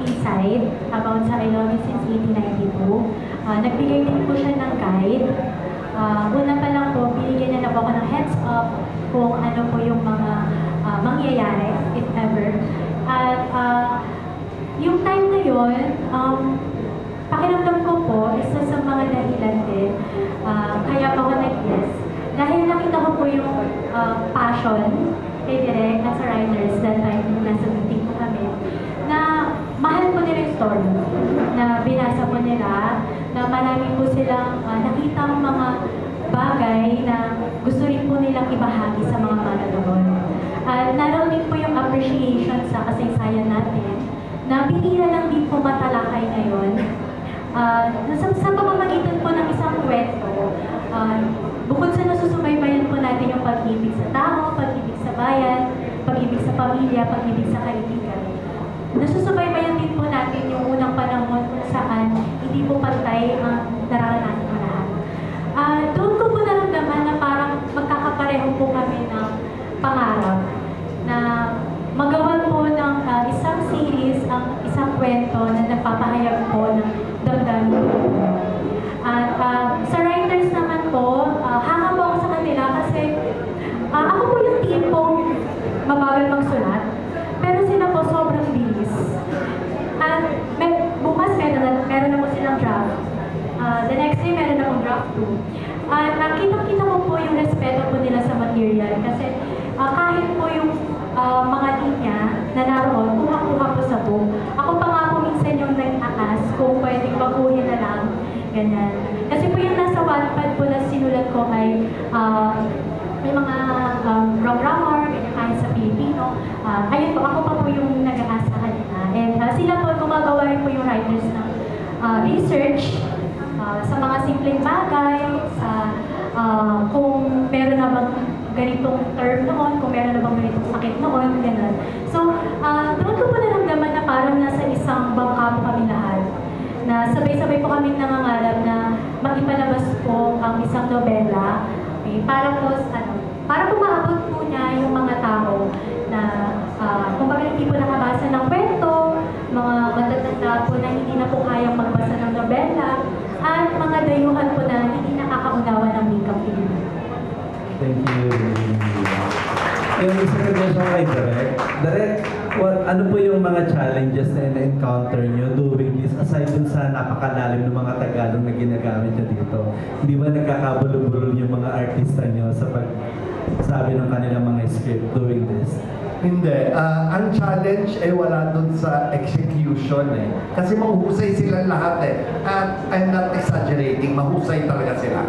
Eastside, about sa I Love You Since 1892. Nagbigay din po siya ng guide. Una pa lang po, binigyan niya na po ako ng heads up kung ano po yung mga mangyayari, if ever. At yung time na yun, pakiramdam ko po, isa sa mga dahilan din, kaya pa ako nag-yes. Dahil nakita ko po yung passion kay Direk at sa writers that time nung nasa meeting po kami, na mahal po nila yung story, na binasa po nila, na marami po silang nakitang mga bagay na gusto rin po nilang ibahagi sa mga manonood. Naroon din po yung appreciation sa kasaysayan natin, na bihira lang din po matalakay ngayon. Sa pamamagitan po ng isang kwento, bukod sa nasusubaybayan po natin yung pag-ibig sa tao, pag-ibig sa bayan, pag-ibig sa pamilya, pag-ibig sa kaibigan, nasusubaybayan din po natin yung unang panahon kung saan hindi po pantay ang nararanasan ko lahat. Doon ko po naramdaman na parang magkakapareho po kami ng pangarap na magawan po ng isang series, ang isang kwento na nagpapahayag po ng damdamin ko. At sa writers naman po, hanga po ako sa kanila kasi ako po yung tipong mabagal magsulat, pero sila po sobrang bilis. At bukas meron na po silang draft. The next day meron na pong draft 2. At kitang-kita ko po yung respeto po nila sa material kasi kahit po yung mga linya na naroon, kuha-kuha po sa book. Ako pa nga po minsan yung nag-aas kung pwedeng baguhin na lang, ganyan. Kasi po yung nasa Wattpad po na sinulat ko ay may mga wrong grammar, ganyan kahit sa Pilipino. Ayun po, ako pa po yung nag-aas sa kanila. And sila po gumagawa rin po yung writers ng research sa mga simpleng bagay, sa kung meron na bang ganitong term noon, kung meron na bang ganitong sakit noon, gano'n. So, doon ko po naramdaman na parang nasa isang bangka po kami lahat. Na sabay-sabay po kami nangangarap na magipalabas po ang isang nobela. Okay, para po, para po maabot po niya yung mga tao na kung bakit hindi po nakabasa ng kwento, mga matatanda po na hindi na po kayang magbasa ng nobela, at mga dayuhan po na hindi nakakaunawa ng wikang Pilipino. Thank you. Yung isa ko na siya kay Direk, ano po yung mga challenges na na-encounter nyo doing this aside dun sa napakalalim ng mga Tagalog na ginagamit nyo dito? Hindi ba nagkakabulo-bulo yung mga artista nyo sa pagsabi ng kanilang mga script doing this? Hindi. Ang challenge ay wala dun sa execution eh. Kasi mahusay silang lahat eh. At I'm not exaggerating, mahusay talaga sila.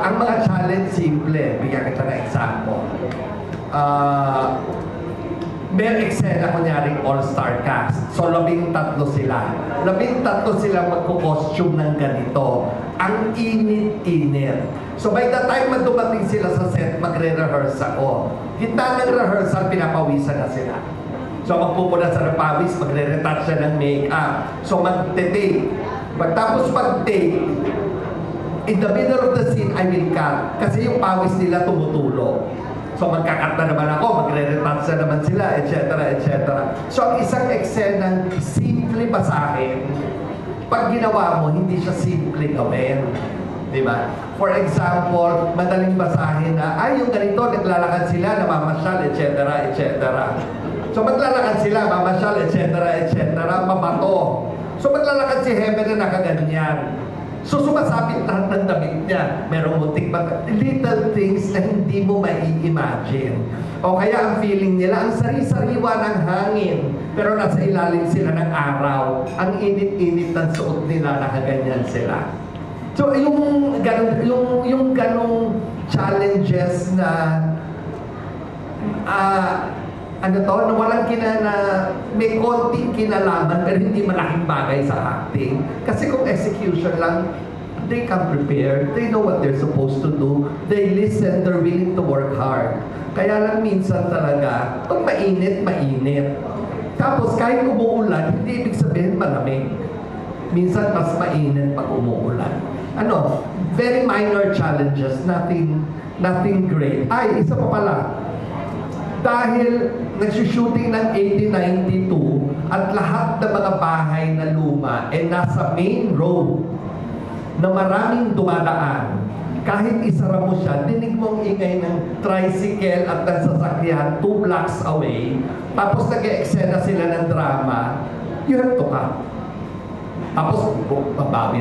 Ang mga challenge simple, bigyan kita ng example. May eksena kunyaring all-star cast. So, 13 sila. 13 sila magko-costume ng ganito. Ang init-init. So, by the time na dumating sila sa set, magre-rehearse ako. Gitna ng rehearsal, pinapawisan na sila. So, magpupuna sa pawis, magre-retouch siya ng make-up. So, mag-take. Pagtapos mag-take, in the middle of the scene, I will cut. Kasi yung pawis nila tumutulo. So, magkakat na naman ako, magre-retouch na naman sila, etc., etc. So, ang isang eksenang simple basahin, pag ginawa mo, hindi siya simple gawin. Diba? For example, madaling basahin na, yung ganito, naglalakad sila, namamasyal, etc., etc. So, maglalakad sila, mamasyal, etc., etc., mabato. So, maglalakad si Heaven na nakaganyan. So, sumasabit lahat ng damit niya. Merong munting little things na hindi mo mai-imagine. O kaya ang feeling nila, ang sari-sariwa ng hangin. Pero nasa ilalim sila ng araw. Ang init-init ng suot nila, nakaganyan sila. So, yung ganong challenges na na walang may konting kinalaman pero hindi malaking bagay sa acting. Kasi kung execution lang, they come prepared, they know what they're supposed to do, they listen, they're willing to work hard. Kaya lang minsan talaga, pag mainit, mainit. Tapos kahit umuulan, hindi ibig sabihin malamig. Minsan mas mainit pag umuulan. Very minor challenges, nothing great. Isa pa pala. Dahil nagsushooting ng 1892, at lahat ng mga bahay na luma nasa main road na maraming dumadaan. Kahit isara mo siya, dinig mo ang ingay ng tricycle at ng sasakyan 2 blocks away, tapos nag-e-eksena sila ng drama, you have to cut. Tapos, babawi